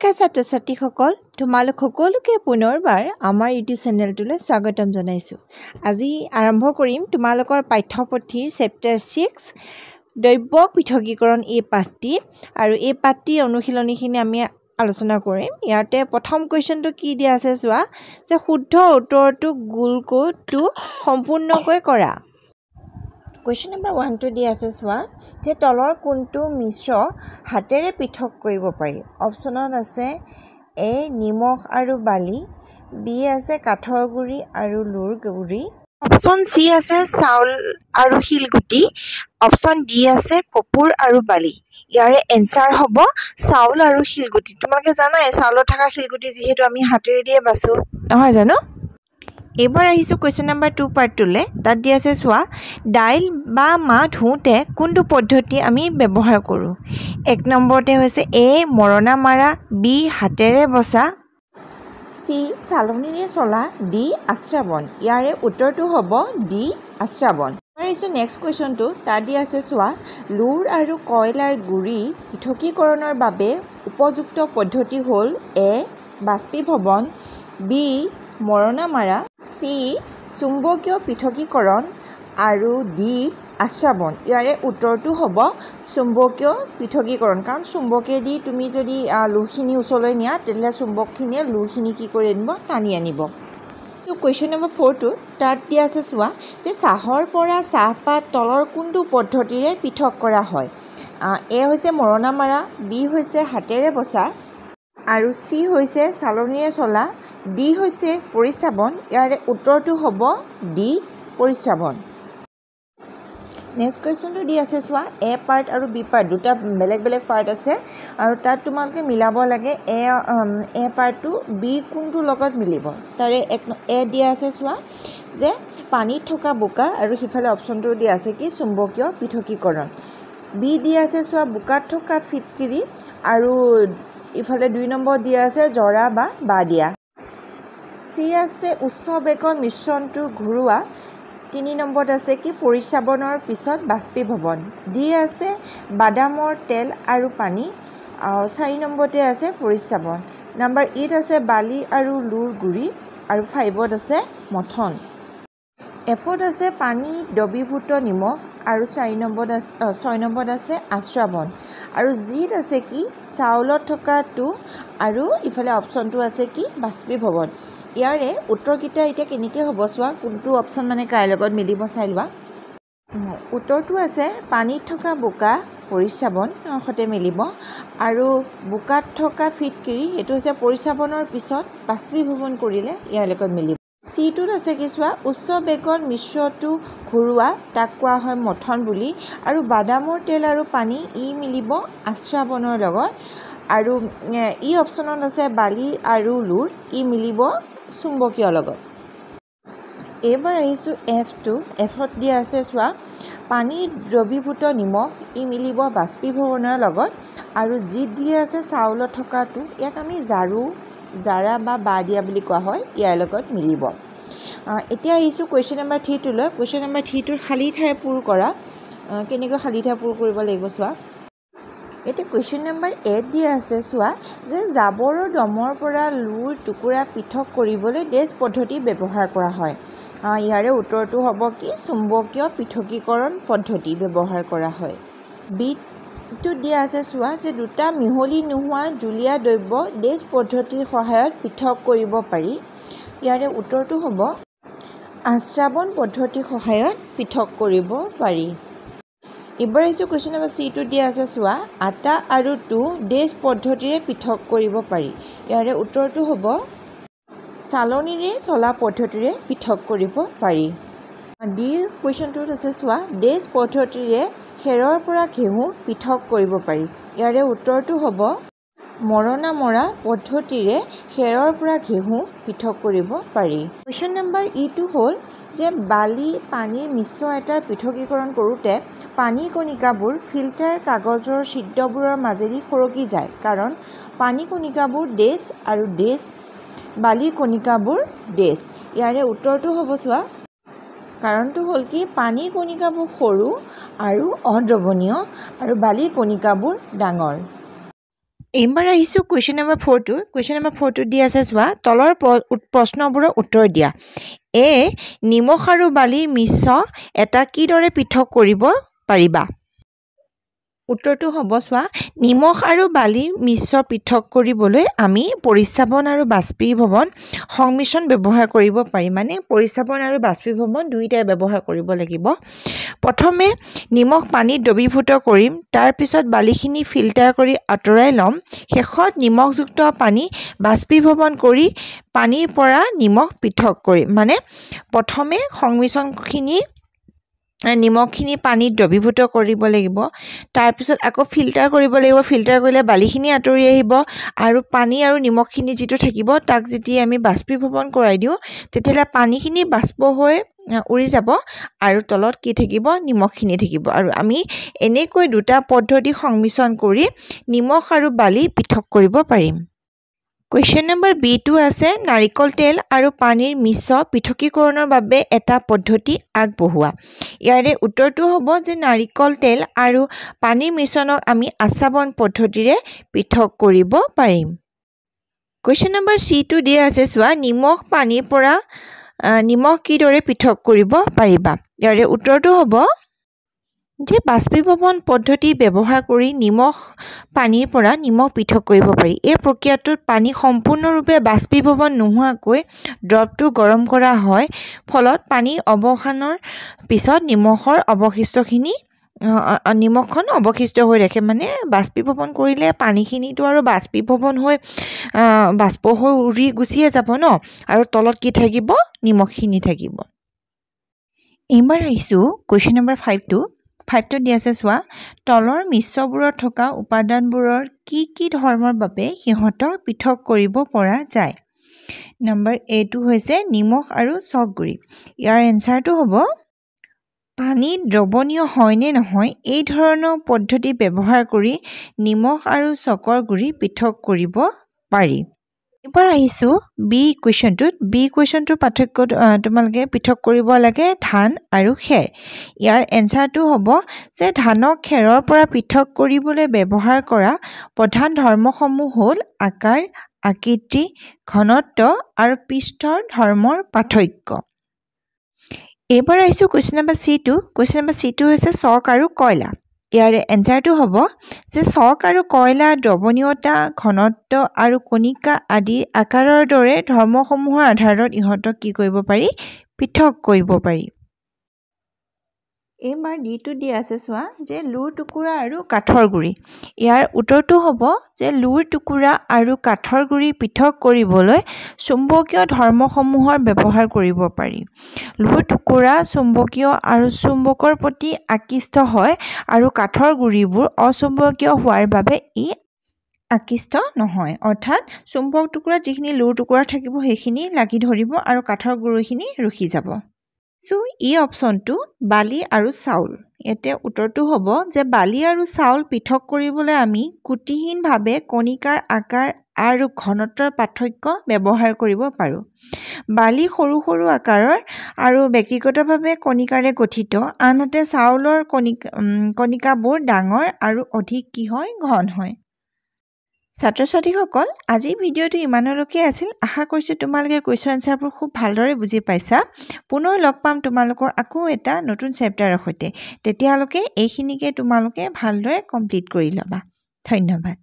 নমস্কাৰ ছাত্ৰ-ছাত্ৰীসকল, তোমালোক সকলোকে পুনৰবাৰ আমাৰ ইউটিউব চেনেলটোলৈ স্বাগতম জনাইছোঁ। আজি আৰম্ভ কৰিম তোমালোকৰ পাঠ্যপুথিৰ চেপ্টাৰ 6 দ্ৰব্য পৃথকীকৰণ এই পাঠটি, আৰু এই পাঠটিৰ অনুশীলনীখিনি আমি আলোচনা কৰিম। ইয়াতে প্ৰথম কুৱেশ্যনটো কি দিয়া আছে চোৱা, যে শুদ্ধ উত্তৰটো গোলকটো সম্পূৰ্ণকৈ কৰা। কুৱেশ্যন নম্বৰ 1টো দিয়া আছে চোৱা, যে তলৰ কোনটো মিশ্ৰ হাতেৰে পৃথক কৰিব পাৰি। অপশ্যনত আছে এ নিমখ আৰু বালি, বি আছে কাঠৰ গুড়ি আৰু লুৰ গুড়ি, অপশ্যন চি আছে চাউল আৰু শিলগুটি, অপশ্যন ডি আছে কপোৰ আৰু বালি। ইয়াৰে এনচাৰ হ'ব চাউল আৰু শিলগুটি। তোমালোকে জানাই চাউলত থকা শিলগুটি যিহেতু আমি হাতেৰে দিয়ে বাছোঁ, নহয় জানো? এইবাৰ আহিছোঁ কুৱেশ্যন নম্বৰ 2 পাৰ্টটোলৈ। তাত দিয়া আছে চোৱা, দাইল বা মাহ ধুওঁতে কোনটো পদ্ধতি আমি ব্যৱহাৰ কৰোঁ। 1 নম্বৰতে হৈছে এ মৰণা মাৰা, বি হাতেৰে বচা, চি চালনীৰে চলা, ডি আশ্ৰাবন। ইয়াৰে উত্তৰটো হ'ব ডি আশ্ৰাবন। এবাৰ আহিছোঁ নেক্সট কুৱেশ্যনটো। তাত দিয়া আছে চোৱা, লুৰ আৰু কয়লাৰ গুড়ি পৃথকীকৰণৰ বাবে উপযুক্ত পদ্ধতি হ'ল এ বাষ্পীভৱন, বি মৰণা মাৰা, চি চুম্বকীয় পৃথকীকৰণ আৰু ডি আশ্ৰাবন। ইয়াৰে উত্তৰটো হ'ব চুম্বকীয় পৃথকীকৰণ, কাৰণ চুম্বকেদি তুমি যদি লুৰখিনি ওচৰলৈ নিয়া তেতিয়াহ'লে চুম্বকখিনিয়ে লুৰখিনি কি কৰি আনিব, টানি আনিব। কুৱেশ্যন নম্বৰ 4টো তাত দিয়া আছে চোৱা, যে চাহৰ পৰা চাহপাত তলৰ কোনটো পদ্ধতিৰে পৃথক কৰা হয়। এ হৈছে মৰণা মাৰা, বি হৈছে হাতেৰে বচা, আৰু চি হৈছে চালনীৰে চলা, ডি হৈছে পৰিশ্ৰাবন। ইয়াৰে উত্তৰটো হ'ব ডি পৰিশ্ৰাবন। নেক্সট কুৱেশ্যনটো দি আছে চোৱা, এ পাৰ্ট আৰু বি পাৰ্ট দুটা বেলেগ বেলেগ পাৰ্ট আছে, আৰু তাত তোমালোকে মিলাব লাগে এ পাৰ্টটো বি কোনটোৰ লগত মিলিব। তাৰে এ দিয়া আছে চোৱা, যে পানীত থকা বোকা, আৰু সিফালে অপশ্যনটো দিয়া আছে কি চুম্বকীয় পৃথকীকৰণ। বি দিয়া আছে চোৱা বোকাত থকা ফিটকিৰি, আৰু ইফালে 2 নম্বৰ দিয়া আছে জৰা বা বা দিয়া। চি আছে উচ্চ বেগৰ মিশ্ৰণটো ঘূৰোৱা, 3 নম্বৰত আছে কি পৰিশ্ৰাবনৰ পিছত বাষ্পীভৱন, ডি আছে বাদামৰ তেল আৰু পানী, 4 নম্বৰতে আছে পৰিশ্ৰাবন। নাম্বাৰ 8 আছে বালি আৰু লুৰ গুড়ি, আৰু 5ত আছে মথন। এফত আছে পানী দ্ৰৱীভূত নিমখ, আৰু 6 নম্বৰত আছে আশ্ৰাবন, আৰু জিত আছে কি চাউলত থকা টু, আৰু ইফালে অপশ্যনটো আছে কি বাষ্পীভৱন। ইয়াৰে উত্তৰকেইটা এতিয়া কেনেকৈ হ'ব চোৱা, কোনটো অপশ্যন মানে কাৰ লগত মিলিব চাই লোৱা। উত্তৰটো আছে পানীত থকা বোকা পৰিশ্ৰাবন সৈতে মিলিব, আৰু বোকাত থকা ফিটকিৰি এইটো হৈছে পৰিশ্ৰাবনৰ পিছত বাষ্পীভৱন কৰিলে ইয়াৰ লগত মিলিব। চিটোত আছে কি চোৱা, উচ্চ বেগত মিশ্ৰটো ঘূৰোৱা, তাক কোৱা হয় মথন বুলি, আৰু বাদামৰ তেল আৰু পানী ই মিলিব আশ্ৰাবনৰ লগত, আৰু ই অপশ্যনত আছে বালি আৰু লুৰ, ই মিলিব চুম্বকীয় লগত। এইবাৰ আহিছোঁ এফটো। এফত দিয়া আছে চোৱা, পানী দ্ৰৱীভূত নিমখ, ই মিলিব বাষ্পীভৱনৰ লগত, আৰু জিত দিয়া আছে চাউলত থকাটো, ইয়াক আমি জাৰা বা বা দিয়া বুলি কোৱা হয়, ইয়াৰ লগত মিলিব। এতিয়া আহিছোঁ কুৱেশ্যন নম্বৰ 3টোলৈ। কুৱেশ্যন নম্বৰ 3টোৰ খালী ঠাই পূৰ কৰা। কেনেকৈ খালী ঠাই পূৰ কৰিব লাগিব চোৱা। এতিয়া কুৱেশ্যন নম্বৰ 8 দিয়া আছে চোৱা, যে জাবৰৰ দমৰ পৰা লুৰ টুকুৰা পৃথক কৰিবলৈ ডেছ পদ্ধতি ব্যৱহাৰ কৰা হয়। ইয়াৰে উত্তৰটো হ'ব কি চুম্বকীয় পৃথকীকৰণ পদ্ধতি ব্যৱহাৰ কৰা হয়। বিটোত দিয়া আছে চোৱা, যে দুটা মিহলি নোহোৱা জুলীয়া দ্ৰব্য ডেছ পদ্ধতিৰ সহায়ত পৃথক কৰিব পাৰি। ইয়াৰে উত্তৰটো হ'ব আশ্ৰাবন পদ্ধতিৰ সহায়ত পৃথক কৰিব পাৰি। এইবাৰ আহিছোঁ কুৱেশ্যন নম্বৰ চিটোত দিয়া আছে চোৱা, আটা আৰু টু ডেছ পদ্ধতিৰে পৃথক কৰিব পাৰি। ইয়াৰে উত্তৰটো হ'ব চালনীৰে চলা পদ্ধতিৰে পৃথক কৰিব পাৰি। ডি কুৱেশ্যনটোত আছে চোৱা, ডেছ পদ্ধতিৰে খেৰৰ পৰা ঘেঁহু পৃথক কৰিব পাৰি। ইয়াৰে উত্তৰটো হ'ব মৰণা মৰা পদ্ধতিৰে খেৰৰ পৰা ঘেঁহু পৃথক কৰিব পাৰি। কুৱেশ্যন নম্বৰ ইটো হ'ল, যে বালি পানীৰ মিশ্ৰ এটাৰ পৃথকীকৰণ কৰোঁতে পানী কণিকাবোৰ ফিল্টাৰ কাগজৰ ছিদ্ৰবোৰৰ মাজেদি সৰকি যায়, কাৰণ পানী কণিকাবোৰ ডেছ আৰু ডেছ বালি কণিকাবোৰ ডেছ। ইয়াৰে উত্তৰটো হ'ব চোৱা, কাৰণটো হ'ল কি পানী কণিকাবোৰ সৰু আৰু অদ্ৰৱণীয়, আৰু বালি কণিকাবোৰ ডাঙৰ। এইবাৰ আহিছোঁ কুৱেশ্যন নম্বৰ 4 কুৱেশ্যন নম্বৰ 4 দি আছে চোৱা তলৰ প্ৰশ্নবোৰৰ উত্তৰ দিয়া এ নিমখ আৰু বালিৰ মিশ্ৰ এটা কিদৰে পৃথক কৰিব পাৰিবা উত্তৰটো হ'ব চোৱা নিমখ আৰু বালিৰ মিশ্ৰ পৃথক কৰিবলৈ আমি পৰিস্ৰাৱন আৰু বাষ্পীভৱন সংমিশ্ৰণ ব্যৱহাৰ কৰিব পাৰিম মানে পৰিস্ৰাৱন আৰু বাষ্পীভৱন দুইটাই ব্যৱহাৰ কৰিব লাগিব প্ৰথমে নিমখ পানীত দ্ৰৱীভূত কৰিম তাৰ পিছত বালিখিনি ফিল্টাৰ কৰি আঁতৰাই ল'ম শেষত নিমখযুক্ত পানী বাষ্পীভৱন কৰি পানীৰ পৰা নিমখ পৃথক কৰিম মানে প্ৰথমে সংমিশ্ৰণখিনি নিমখখিনি পানীত দ্ৰৱীভূত কৰিব লাগিব তাৰ পিছত আকৌ ফিল্টাৰ কৰিব লাগিব ফিল্টাৰ কৰিলে বালিখিনি আঁতৰি আহিব আৰু পানী আৰু নিমখখিনি যেটো থাকিব তাক যেতিয়া আমি বাষ্পীভৱন কৰাই দিও তেতিয়ালে পানীখিনি বাষ্প হৈ উৰি যাব আৰু তলত কি থাকিব নিমখখিনি থাকিব আৰু আমি এনেকৈ দুটা পদ্ধতি সংমিশ্ৰণ কৰি নিমখ আৰু বালি পৃথক কৰিব পাৰিম Question number B2 আছে নাৰিকল তেল আৰু পানীৰ মিশ্ৰ পৃথকীকৰণৰ বাবে এটা পদ্ধতি আগবঢ়োৱা ইয়াৰে উত্তৰটো হ'ব যে নাৰিকল তেল আৰু পানীৰ মিশ্ৰণক আমি আস্বাবন পদ্ধতিৰে পৃথক কৰিব পাৰিম Question number C2 দিয়া আছে চোৱা নিমখ পানীৰ পৰা নিমখ কিদৰে পৃথক কৰিব পাৰিবা ইয়াৰে উত্তৰটো হ'ব যে বাষ্পীভৱন পদ্ধতি ব্যৱহাৰ কৰি নিমখ পানীৰ পৰা নিমখ পৃথক কৰিব পাৰি এই প্ৰক্ৰিয়াটোত পানী সম্পূৰ্ণৰূপে বাষ্পীভৱন নোহোৱাকৈ দ্ৰৱটো গৰম কৰা হয় ফলত পানী অৱসানৰ পিছত নিমখৰ অৱশিষ্টখিনি নিমখখন অৱশিষ্ট হৈ ৰাখে মানে বাষ্পীভৱন কৰিলে পানীখিনিটো আৰু বাষ্পীভৱন হৈ বাষ্প হৈ উৰি গুচিয়ে যাব ন আৰু তলত কি থাকিব নিমখখিনি থাকিব এইবাৰ আহিছো কোৱেশ্চন নম্বৰ 5 দিয়া আছে চোৱা তলৰ মিশ্ৰবোৰত থকা উপাদানবোৰৰ কি ধৰ্মৰ বাবে সিহঁতক পৃথক কৰিব পৰা যায় নম্বৰ A2 হৈছে নিমখ আৰু চকগুৰি ইয়াৰ এনসাৰটো হ'ব পানী দ্ৰৱণীয় হয় নে নহয় এই ধৰণৰ পদ্ধতি ব্যৱহাৰ কৰি নিমখ আৰু চকৰ গুৰি পৃথক কৰিব পাৰি এবাৰ আহিছো বি কুৱেশ্যনটোৰ পাৰ্থক্য তোমালোকে পৃথক কৰিব লাগে ধান আৰু খেৰ ইয়াৰ এনসাৰটো হ'ব যে ধানক খেৰৰ পৰা পৃথক কৰিবলৈ ব্যৱহাৰ কৰা প্ৰধান ধৰ্মসমূহ হ'ল আকাৰ আকৃতি ঘনত্ব আৰু পৃষ্ঠৰ ধৰ্মৰ পাৰ্থক্য এবাৰ আহিছো কুৱেশ্যন নম্বৰ C2 হৈছে চক আৰু কয়লা ইয়াৰে এনসাৰটো হ'ব যে চক আৰু কয়লা দ্ৰৱণীয়তা ঘনত্ব আৰু কণিকা আদি আকাৰৰ দৰে ধৰ্মসমূহৰ আধাৰত ইহঁতক কি কৰিব পাৰি পৃথক কৰিব পাৰি এইবাৰ D2 দি আছে চোৱা যে লুৰ টুকুৰা আৰু কাঠৰ গুৰি ইয়াৰ উত্তৰটো হ'ব যে লুৰ টুকুৰা আৰু কাঠৰ গুৰি পৃথক কৰিবলৈ চুম্বকীয় ধৰ্মসমূহৰ ব্যৱহাৰ কৰিব পাৰি লুৰ টুকুৰা চুম্বকীয় আৰু চুম্বকৰ প্ৰতি আকৃষ্ট হয় আৰু কাঠৰ গুৰিবোৰ অচুম্বকীয় হোৱাৰ বাবে ই আকৃষ্ট নহয় অৰ্থাৎ চুম্বক টুকুৰা যিখিনি লুৰ টুকুৰা থাকিব সেইখিনি লাগি ধৰিব আৰু কাঠৰ গুৰিখিনি ৰখি যাব সো ই অপচনটো বালি আৰু চাউল এতে উত্তৰটো হ'ব যে বালি আৰু চাউল পৃথক কৰিবলৈ আমি কুটিহীনভাৱে কণিকাৰ আকাৰ আৰু ঘনত্বৰ পাৰ্থক্য ব্যৱহাৰ কৰিব পাৰো বালি সৰু সৰু আকাৰৰ আৰু ব্যক্তিগতভাৱে কণিকাৰে গঠিত আনহাতে চাউলৰ কণিকাবোৰ ডাঙৰ আৰু অধিক কি হয় ঘন হয় ছাত্ৰ-ছাত্ৰীসকল আজিৰ ভিডিঅ'টো ইমানলৈকে আছিল আশা কৰিছোঁ তোমালোকে কুৱেশ্যন আনসাৰবোৰ খুব ভালদৰে বুজি পাইছা পুনৰ লগ পাম তোমালোকৰ আকৌ এটা নতুন চেপ্টাৰৰ সৈতে তেতিয়ালৈকে এইখিনিকে তোমালোকে ভালদৰে কমপ্লিট কৰি ল'বা ধন্যবাদ